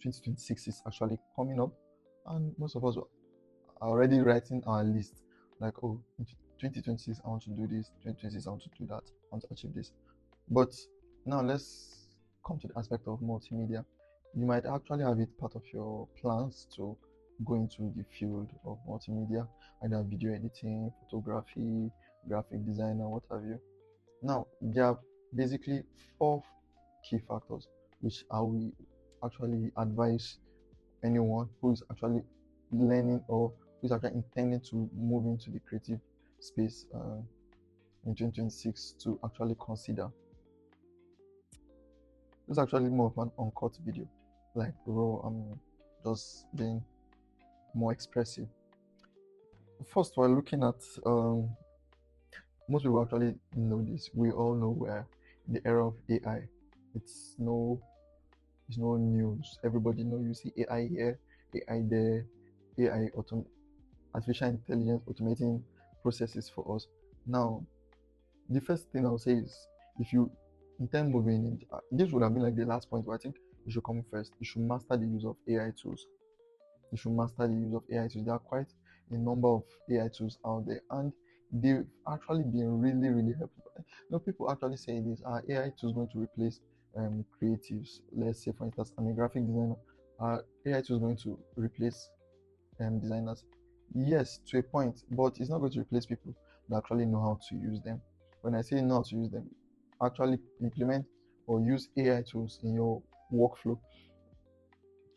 2026 is actually coming up, and most of us are already writing our list like, oh, in 2026 I want to do this, 2026 I want to do that, I want to achieve this. But now let's come to the aspect of multimedia. You might actually have it part of your plans to go into the field of multimedia, either video editing, photography, graphic design, or what have you. Now, there are basically four key factors which I will actually advise anyone who is actually learning or who is actually intending to move into the creative space in 2026 to actually consider. This is actually more of an uncut video, like raw. I'm just being more expressive. First, we're looking at most people actually know this. We all know we're in the era of AI. It's no news. Everybody know, you see AI here, AI there, AI artificial intelligence automating processes for us. Now, the first thing I'll say is, if you intend moving in, this would have been like the last point, but I think you should come first. You should master the use of AI tools. You should master the use of AI tools. There are quite a number of AI tools out there, and they've actually been really, really helpful. People actually say this: are AI tools going to replace creatives? Let's say, for instance, I'm a graphic designer. Are AI tools going to replace designers? Yes, to a point, but it's not going to replace people that actually know how to use them. When I say know how to use them, actually implement or use AI tools in your workflow,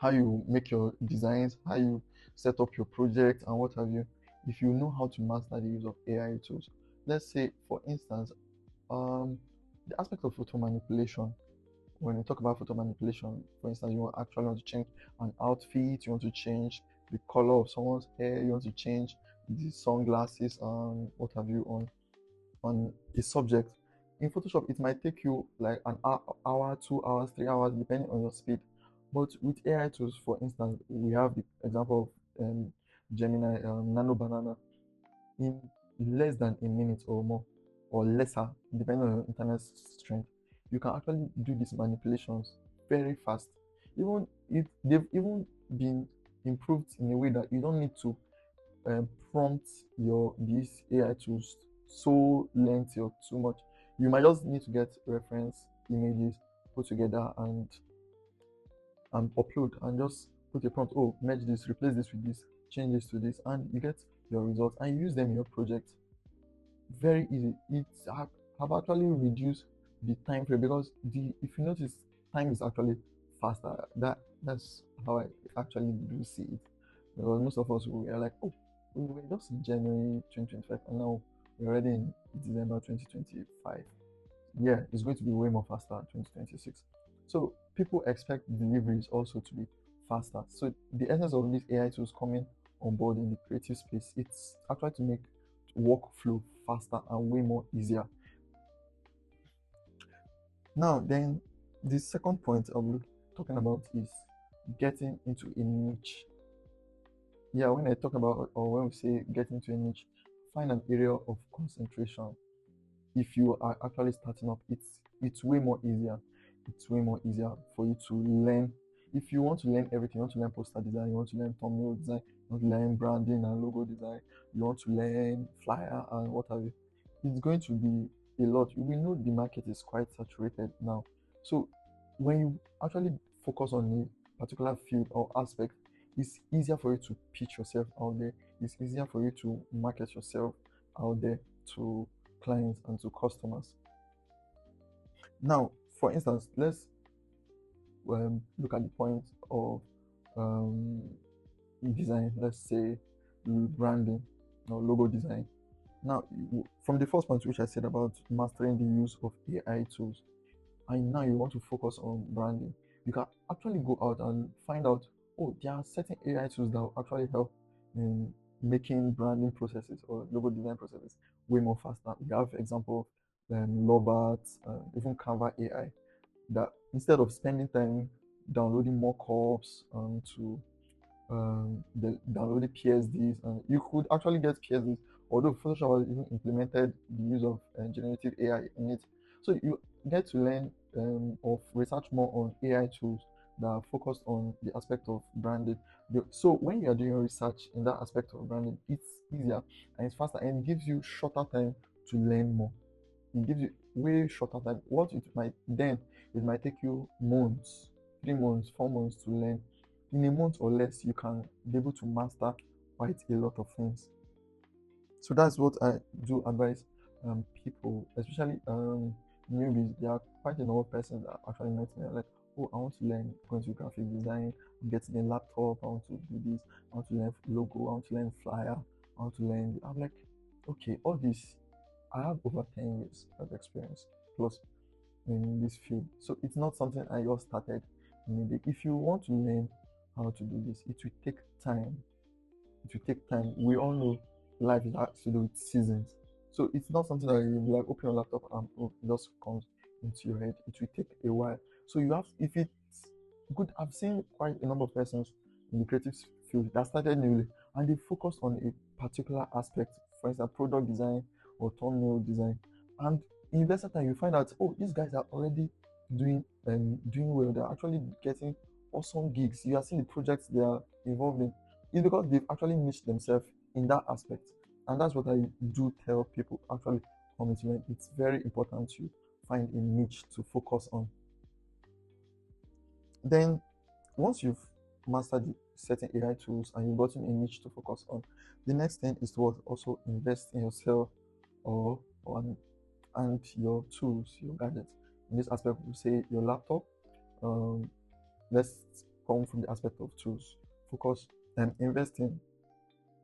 how you make your designs, how you set up your project, and what have you. If you know how to master the use of AI tools, let's say, for instance, the aspect of photo manipulation. When you talk about photo manipulation, for instance, you actually want to change an outfit, you want to change the color of someone's hair, you want to change the sunglasses and what have you on a subject. In Photoshop, it might take you like an hour, 2 hours, 3 hours, depending on your speed. But with AI tools, for instance, we have the example of Gemini Nano Banana. In less than a minute or more, or lesser, depending on your internet strength, you can actually do these manipulations very fast. They've even been improved in a way that you don't need to prompt these AI tools so lengthy or too much. You might just need to get reference images put together and upload, and just put a prompt. Oh, merge this, replace this with this, change this to this, and you get your results and you use them in your project. Very easy. It's have actually reduced the time frame, because if you notice, time is actually faster. That's how I actually do see it. Because most of us, we are like, oh, we were just in January 2025, and now we're already in December 2025. Yeah, it's going to be way more faster in 2026. So people expect deliveries also to be faster. So the essence of these AI tools coming on board in the creative space, it's actually to make workflow faster and way more easier. Now, then, the second point I'm talking about is getting into a niche. Yeah, when I talk about, or when we say get into a niche, find an area of concentration. If you are actually starting up, it's way more easier. It's way more easier for you to learn. If you want to learn everything, you want to learn poster design, you want to learn thumbnail design, you want to learn branding and logo design, you want to learn flyer and what have you, it's going to be a lot. We know the market is quite saturated now. So when you actually focus on a particular field or aspect, it's easier for you to pitch yourself out there. It's easier for you to market yourself out there to clients and to customers. Now, for instance, let's look at the point of um, design. Let's say branding or logo design. Now, from the first point which I said about mastering the use of AI tools, and now you want to focus on branding, you can actually go out and find out, oh, there are certain AI tools that will actually help in making branding processes or logo design processes way more faster. We have example of Lobart, even Canva AI, that instead of spending time downloading mockups to downloading PSDs, and you could actually get PSDs, although Photoshop has even implemented the use of generative AI in it. So you get to learn or research more on AI tools that are focused on the aspect of branding. So when you are doing research in that aspect of branding, it's easier and it's faster and it gives you shorter time to learn more. It gives you way shorter time. What it might take you months, 3 months, 4 months to learn. In a month or less, you can be able to master quite a lot of things. So that's what I do advise people, especially newbies. There are quite a number of persons that actually met me like, oh, I want to learn going to graphic design, I'm getting a laptop, I want to do this, I want to learn logo, I want to learn flyer, I want to learn. I'm like, okay, all this. I have over 10 years of experience plus in this field, so it's not something I just started immediately. If you want to learn how to do this, it will take time. It will take time. We all know life has to do with seasons. So it's not something that you like open your laptop and it just comes into your head. It will take a while. So you have, if it's good, I've seen quite a number of persons in the creative field that started newly and they focused on a particular aspect, for instance, product design or thumbnail design. And in lesser time, you find out, oh, these guys are already doing well. They're actually getting awesome gigs. You are seeing the projects they are involved in. It's because they've actually niched themselves in that aspect. And that's what I do tell people actually coming to learn. It's very important to find a niche to focus on. Then once you've mastered the certain AI tools and you've gotten a niche to focus on, the next thing is to also invest in yourself or on and your tools, your gadgets. In this aspect, we say your laptop. Um, let's come from the aspect of tools. Focus and investing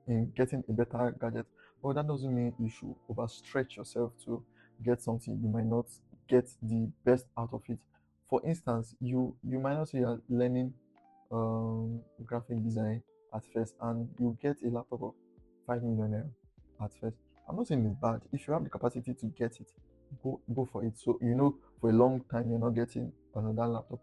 in getting a better gadget. But that doesn't mean you should overstretch yourself to get something you might not get the best out of it. For instance, you might not say you're learning graphic design at first and you get a laptop of 5 million naira at first. I'm not saying it's bad. If you have the capacity to get it, go for it. So for a long time you're not getting another laptop.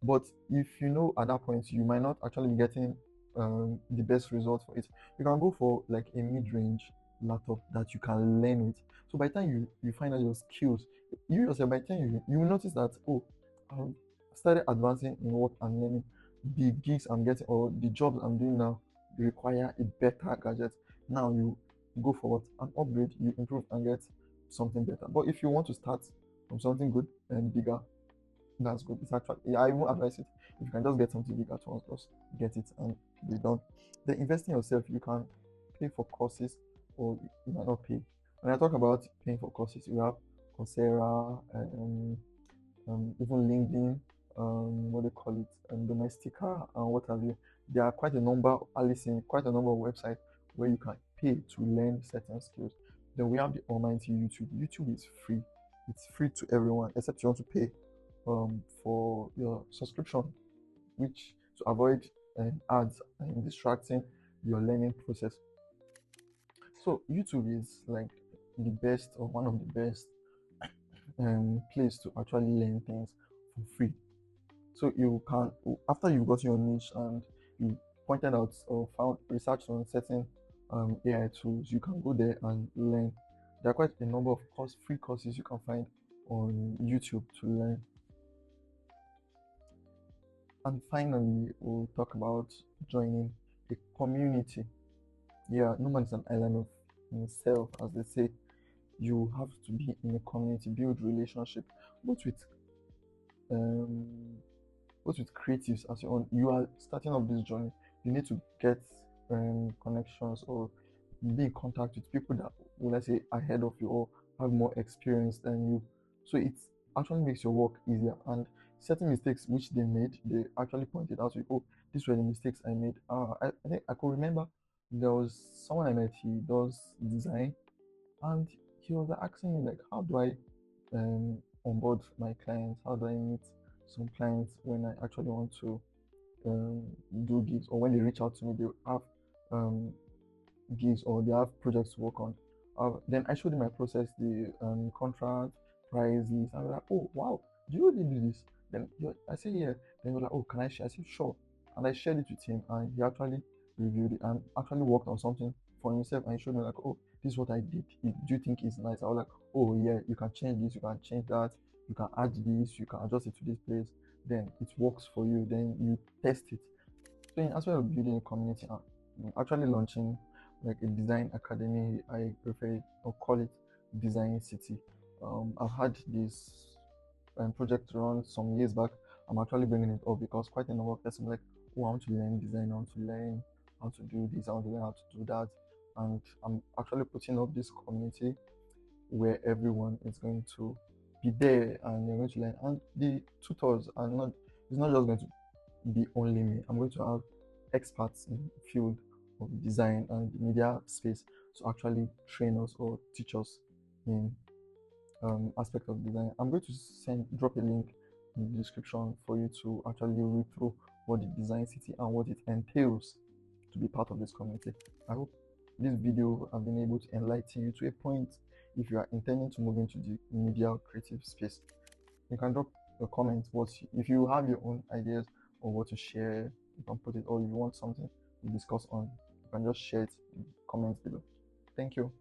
But if you know at that point you might not actually be getting the best result for it, you can go for like a mid-range laptop that you can learn with. So by the time you find out your skills, you yourself, by the time you will notice that, oh, I've started advancing in what I'm learning. The gigs I'm getting or the jobs I'm doing now require a better gadget. Now you go for what? An upgrade, you improve and get something better. But if you want to start from something good and bigger, that's good. It's actually, yeah, I won't advise it. If you can just get something bigger at once, just get it and be done. Then invest in yourself. You can pay for courses or you might not pay. When I talk about paying for courses, you have Coursera, even LinkedIn, what do you call it, Domestika, and what have you. There are quite a number, Alison, quite a number of websites where you can pay to learn certain skills. Then we have the almighty YouTube. YouTube is free. It's free to everyone except you want to pay for your subscription, which to avoid ads and distracting your learning process. So YouTube is like the best or one of the best place to actually learn things for free. So you can, after you've got your niche and you pointed out or found research on certain AI tools, you can go there and learn. There are quite a number of free courses you can find on YouTube to learn. And finally, we'll talk about joining a community. Yeah, no man is an island of himself, as they say. You have to be in a community, build relationship, both with um, both with creatives as your own. You are starting up this journey. You need to get connections or be in contact with people that, will I say, ahead of you or have more experience than you. So it actually makes your work easier. And certain mistakes which they made, they actually pointed out to you, oh, these were the mistakes I made. I think I could remember there was someone I met, he does design, and he was asking me like, how do I onboard my clients? How do I meet some clients when I actually want to um, do gigs, or when they reach out to me, they have um, gigs or they have projects to work on. Then I showed him my process, the contract, price list. I was like, oh wow, do you really do this? Then I said, yeah. Then he was like, oh, can I share? I said, sure. And I shared it with him, and he actually reviewed it and actually worked on something for himself. And he showed me like, oh, this is what I did. Do you think it's nice? I was like, oh yeah, you can change this, you can change that, you can add this, you can adjust it to this place. then it works for you, then you test it. So in as well as building a community, I'm actually launching like a design academy. I prefer it, or call it Design City. I've had this project run some years back. I'm actually bringing it up because quite a number of persons like, oh, I want to learn design, I want to learn how to do this, I want to learn how to do that. And I'm actually putting up this community where everyone is going to be there and you're going to learn. And the tutors are not, it's not just going to be only me. I'm going to have experts in the field of design and the media space to actually train us or teach us in aspect of design. I'm going to drop a link in the description for you to actually read through what the Design City and what it entails to be part of this community. I hope this video has been able to enlighten you to a point if you are intending to move into the media or creative space. You can drop a comment if you have your own ideas or what to share, you can put it, or if you want something to discuss on, you can just share it in the comments below. Thank you.